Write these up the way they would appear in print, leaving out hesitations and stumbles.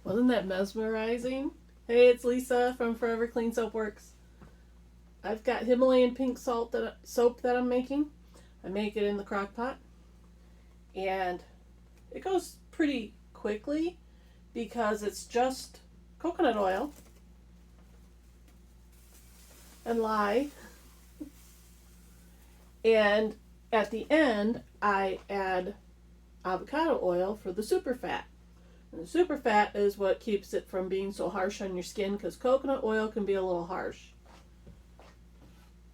Wasn't that mesmerizing? Hey, it's Lisa from Forever Clean Soap Works. I've got Himalayan pink soap that I'm making. I make it in the crock pot, and it goes pretty quickly because it's just coconut oil and lye, and at the end I add avocado oil for the super fat. And the super fat is what keeps it from being so harsh on your skin because coconut oil can be a little harsh.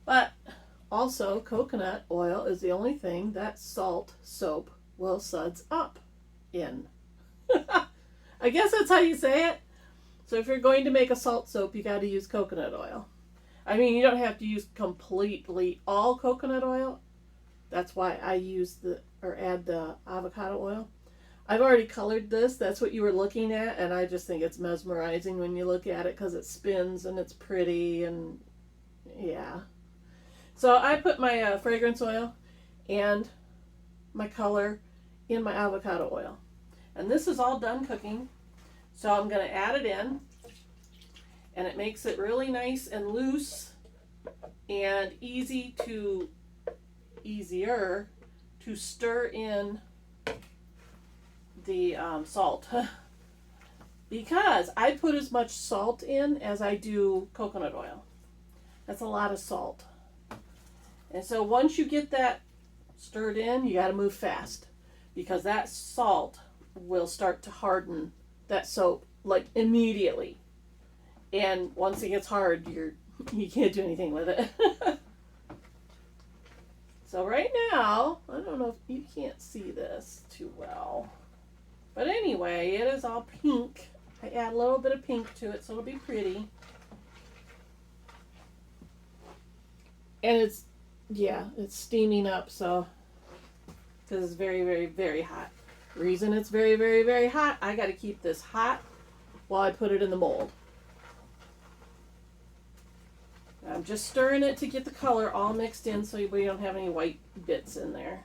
But also, coconut oil is the only thing that salt soap will suds up in. I guess that's how you say it. So if you're going to make a salt soap, you got to use coconut oil. I mean, you don't have to use completely all coconut oil. That's why I add the avocado oil. I've already colored this. That's what you were looking at, and I just think it's mesmerizing when you look at it because it spins and it's pretty and yeah. So I put my fragrance oil and my color in my avocado oil. And this is all done cooking. So I'm going to add it in. And it makes it really nice and loose and easier to stir in the salt. Because I put as much salt in as I do coconut oil. That's a lot of salt. And so once you get that stirred in, you got to move fast because that salt will start to harden that soap like immediately. And once it gets hard, you can't do anything with it. So right now, I don't know if you can't see this too well. But anyway, it is all pink. I add a little bit of pink to it so it'll be pretty. And it's steaming up, so because it's very, very, very hot. The reason it's very, very, very hot, I got to keep this hot while I put it in the mold. I'm just stirring it to get the color all mixed in so we don't have any white bits in there.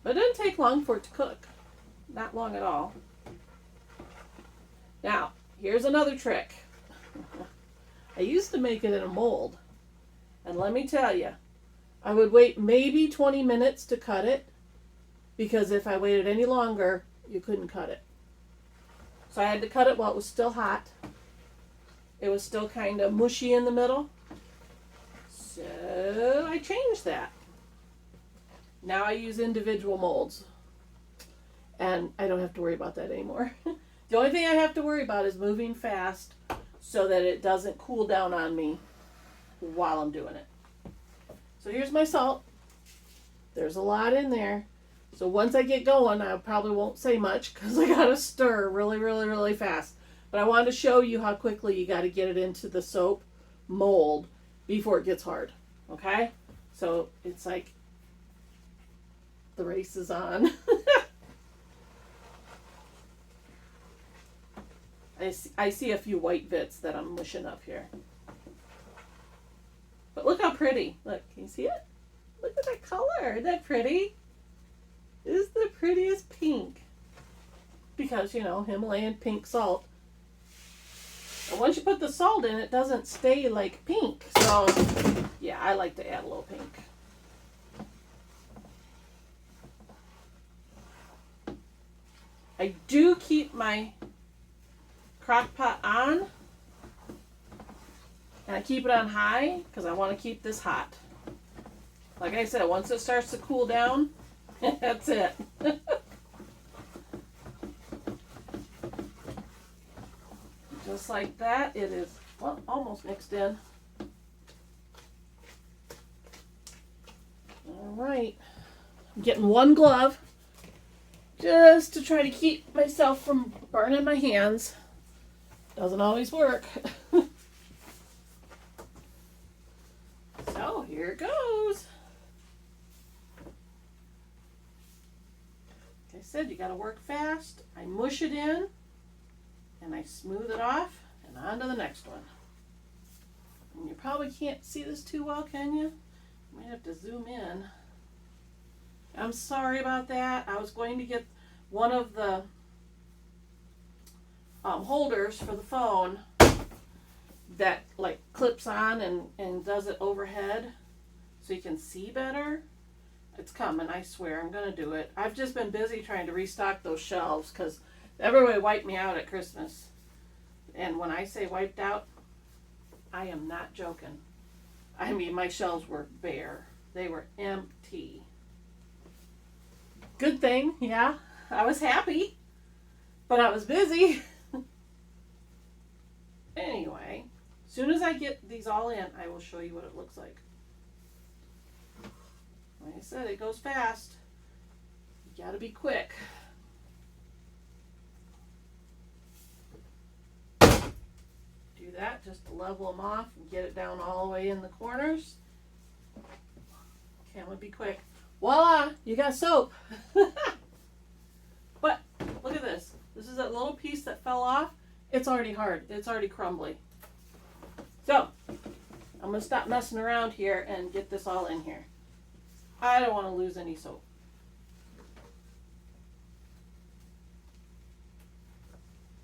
But it doesn't take long for it to cook. Not long at all. Now, here's another trick. I used to make it in a mold. And let me tell you, I would wait maybe 20 minutes to cut it because if I waited any longer, you couldn't cut it. So I had to cut it while it was still hot. It was still kind of mushy in the middle. So I changed that. Now I use individual molds. And I don't have to worry about that anymore. The only thing I have to worry about is moving fast so that it doesn't cool down on me while I'm doing it. So here's my salt. There's a lot in there. So once I get going, I probably won't say much because I got to stir really, really, really fast. But I wanted to show you how quickly you got to get it into the soap mold before it gets hard. Okay? So it's like the race is on. I see a few white bits that I'm mushing up here. But look how pretty. Look, can you see it? Look at that color. Isn't that pretty? It is the prettiest pink. Because, Himalayan pink salt. And once you put the salt in, it doesn't stay like pink. So, yeah, I like to add a little pink. I do keep my crock pot on, and I keep it on high because I want to keep this hot. Like I said, once it starts to cool down, that's it. Just like that, it is almost mixed in. All right, I'm getting one glove just to try to keep myself from burning my hands. Doesn't always work. So here it goes. Like I said, you got to work fast. I mush it in and I smooth it off and on to the next one. And you probably can't see this too well, can you? Might have to zoom in. I'm sorry about that. I was going to get one of the holders for the phone that like clips on and does it overhead so you can see better. It's coming, I swear. I'm going to do it. I've just been busy trying to restock those shelves because everybody wiped me out at Christmas. And when I say wiped out, I am not joking. I mean, my shelves were bare. They were empty. Good thing, yeah. I was happy, but I was busy. Anyway, as soon as I get these all in, I will show you what it looks like. Like I said, it goes fast. You gotta be quick. Do that just to level them off and get it down all the way in the corners. Okay, I'm gonna be quick. Voila, you got soap. But look at this. This is that little piece that fell off. It's already hard. It's already crumbly. So, I'm going to stop messing around here and get this all in here. I don't want to lose any soap.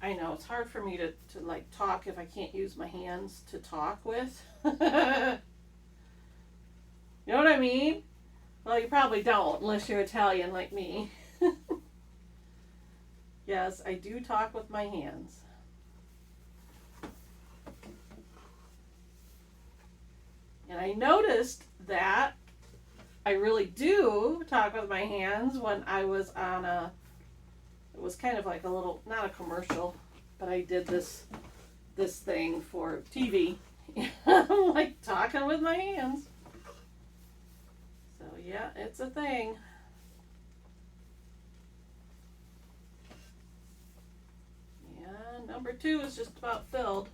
I know, it's hard for me to like talk if I can't use my hands to talk with. You know what I mean? Well, you probably don't unless you're Italian like me. Yes, I do talk with my hands. And I noticed that I really do talk with my hands when I was on it was kind of like a little, not a commercial, but I did this thing for TV. I'm like talking with my hands. So yeah, it's a thing. Yeah, number 2 is just about filled.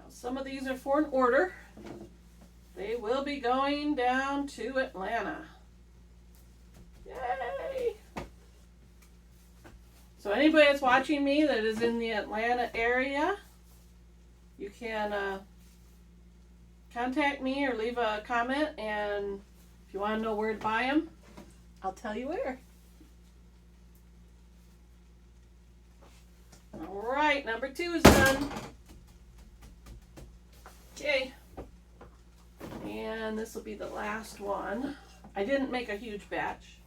Some of these are for an order. They will be going down to Atlanta. Yay! So anybody that's watching me that is in the Atlanta area, you can contact me or leave a comment, and if you want to know where to buy them, I'll tell you where. All right, number 2 is done. Okay, and this will be the last one. I didn't make a huge batch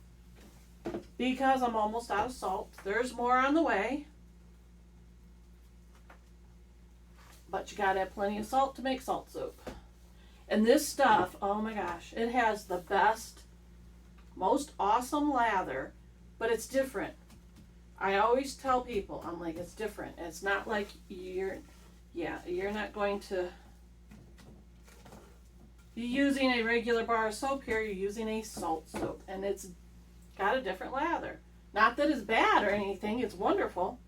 because I'm almost out of salt. There's more on the way, but you gotta have plenty of salt to make salt soap. And this stuff, oh my gosh, it has the best, most awesome lather, but it's different. I always tell people, I'm like, it's different. It's not like you're not going to be using a regular bar of soap here. You're using a salt soap, and it's got a different lather. Not that it's bad or anything, it's wonderful,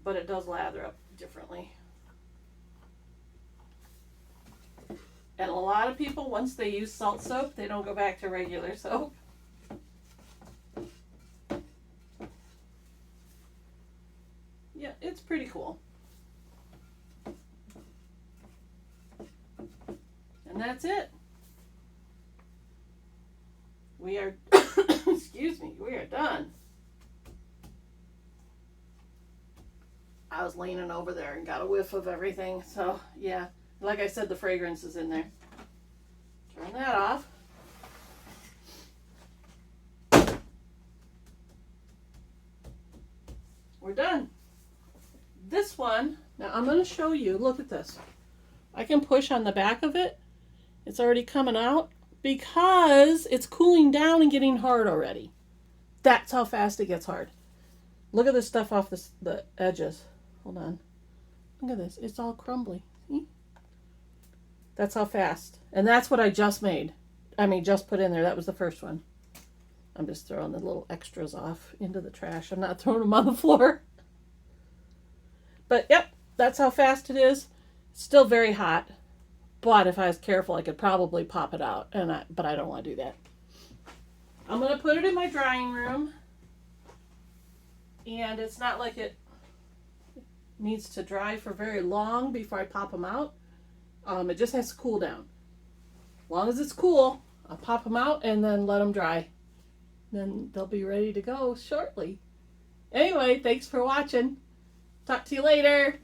but it does lather up differently. And a lot of people, once they use salt soap, they don't go back to regular soap. Yeah, it's pretty cool. And that's it. We are, excuse me, we are done. I was leaning over there and got a whiff of everything. So, yeah, like I said, the fragrance is in there. Turn that off. We're done. This one, now I'm going to show you, look at this. I can push on the back of it. It's already coming out because it's cooling down and getting hard already. That's how fast it gets hard. Look at this stuff off the edges. Hold on. Look at this. It's all crumbly. See? That's how fast. And that's what I just made. Just put in there. That was the first one. I'm just throwing the little extras off into the trash. I'm not throwing them on the floor. But, yep, that's how fast it is. Still very hot. But if I was careful, I could probably pop it out. But I don't want to do that. I'm going to put it in my drying room. And it's not like it needs to dry for very long before I pop them out. It just has to cool down. As long as it's cool, I'll pop them out and then let them dry. Then they'll be ready to go shortly. Anyway, thanks for watching. Talk to you later.